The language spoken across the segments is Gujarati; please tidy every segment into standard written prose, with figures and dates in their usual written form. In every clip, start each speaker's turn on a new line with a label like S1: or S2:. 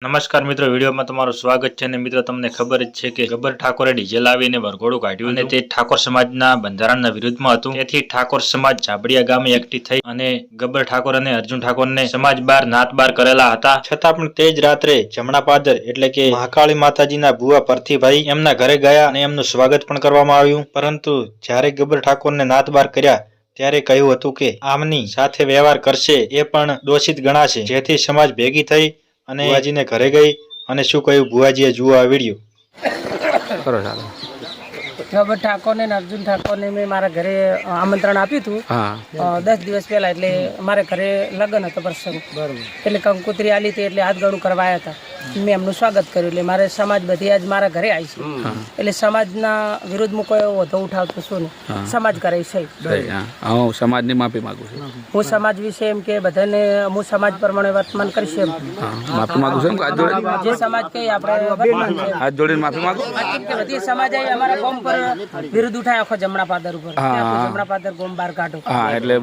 S1: નમસ્કાર મિત્રો, વિડીયોમાં તમારું સ્વાગત છે. અને મિત્રો, તમને ખબર જ છે કે ગબ્બર ઠાકોરે ડીજે લાવીને વરઘોડું કાઢ્યું અને તે ઠાકોર સમાજના બંધારણના વિરુદ્ધમાં હતું. તેથી ઠાકોર સમાજ ઝાબડિયા ગામે એકઠી થઈ અને ગબ્બર ઠાકોર અને અર્જુન ઠાકોરને સમાજ બાર નાત બાર કરેલા હતા. છતાં પણ તે જ રાત્રે જમણા પાદર એટલે કે મહાકાળી માતાજીના ભુવા પરથીભાઈ એમના ઘરે ગયા અને એમનું સ્વાગત પણ કરવામાં આવ્યું. પરંતુ જ્યારે ગબ્બર ઠાકોરને નાત બાર કર્યા ત્યારે કહ્યું હતું કે આમની સાથે વ્યવહાર કરશે એ પણ દોષિત ગણાશે. જેથી સમાજ ભેગી થઈ અને ભુવાજીને ઘરે ગઈ અને શું કહ્યું ભુવાજીએ, જુઓ આ વિડીયો.
S2: ગબ્બર ઠાકોરને ને અર્જુન ઠાકોરને મેં મારા ઘરે આમંત્રણ આપ્યું હતું 10 દિવસ પહેલા. એટલે મારા ઘરે લગ્ન હતો, પ્રસંગ, એટલે કંકોત્રી આલી હતી, એટલે હાથ ગણું કરવા આવ્યા હતા. મેં એમનું સ્વાગત કર્યું. એટલે મારે સમાજ બધી આજ મારા ઘરે આવી છે. એટલે સમાજના વિરુદ્ધમાં કોઈ વધુ ઉઠાવતો શું ને, સમાજ કરે છે.
S3: હું સમાજની માફી માંગુ છું.
S2: હું સમાજ વિશે એમ કે બધાને હું સમાજ પ્રમાણે વર્તમાન કરીશ એમ
S3: માફી માંગુ છું.
S2: જે સમાજ કઈ આપણે વર્તમાન છે,
S3: હાથ જોડીને માફી માંગુ.
S2: બધી સમાજ આવી અમારા ગામ પર વિરુદ્ધ ઉઠાય, આખો જમણા પાદર ઉપર. જમણા પાદર ગામ બહાર કાઢો.
S3: એટલે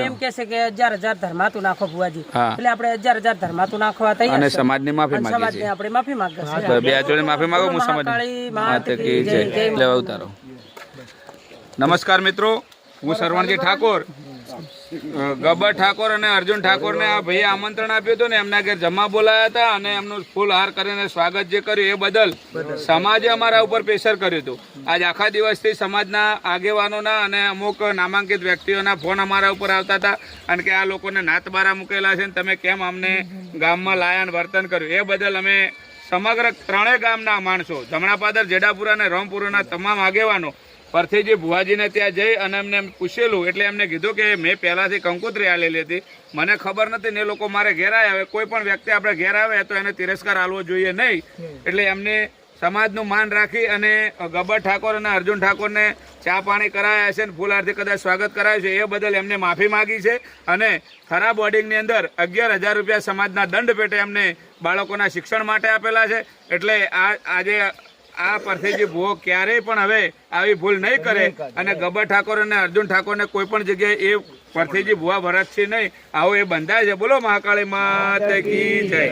S2: એમ કે છે કે 1000 ધર્માતું નાખો ભુવાજી. એટલે આપણે 1000 ધર્માતું નાખવા તૈયાર
S3: અને
S2: છે.
S3: સમાજની માફી માંગી છે.
S2: સમાજને આપણે માફી માંગીએ છીએ.
S3: બે હાથ જોડીને માફી માંગો. હું સમાજની માતા કી જય. લેવા ઉતારો. નમસ્કાર મિત્રો, હું સરવણજી ઠાકોર. ગબ્બર ઠાકોર અને અર્જુન ઠાકોરને આ ભાઈએ આમંત્રણ આપ્યું હતું ને એમના ઘેર જમવા બોલાયા હતા અને એમનું ફૂલ હાર કરીને સ્વાગત જે કર્યું એ બદલ સમાજે અમારા ઉપર પ્રેશર કર્યું હતું. આજ આખા દિવસથી સમાજના આગેવાનોના અને અમુક નામાંકિત વ્યક્તિઓના ફોન અમારા ઉપર આવતા હતા અને કે આ લોકોને નાતબારા મૂકેલા છે ને તમે કેમ અમને ગામમાં લાયા વર્તન કર્યું. એ બદલ અમે સમગ્ર ત્રણેય ગામના માણસો, જમણા પાદર, જેડાપુરા અને રોમપુરાના તમામ આગેવાનો પરથીજી ભુવાજીને ત્યાં જઈ અને એમને પૂછેલું. એટલે એમને કીધું કે મેં પહેલાંથી કંકોત્રી આલેલી હતી, મને ખબર નથી ને એ લોકો મારે ઘેર આવ્યા. હવે કોઈ પણ વ્યક્તિ આપણે ઘેર આવે તો એને તિરસ્કાર આલવો જોઈએ નહીં. એટલે એમને સમાજનું માન રાખી અને ગબ્બર ઠાકોર અને અર્જુન ઠાકોરને ચા પાણી કરાયા છે ને ફૂલહારથી કદાચ સ્વાગત કરાયું છે. એ બદલ એમને માફી માગી છે અને ખરાબ બોર્ડિંગની અંદર 11,000 રૂપિયા સમાજના દંડ પેટે એમને બાળકોના શિક્ષણ માટે આપેલા છે. એટલે આજે આ પરથીજી ભુવો ક્યારેય પણ હવે આવી ભૂલ નહીં કરે અને ગબ્બર ઠાકોર અને અર્જુન ઠાકોરને કોઈ પણ જગ્યાએ એ પરથીજી ભુવા ભરતથી નહીં આવો એ બંધાય છે. બોલો મહાકાળી માતા કી જય.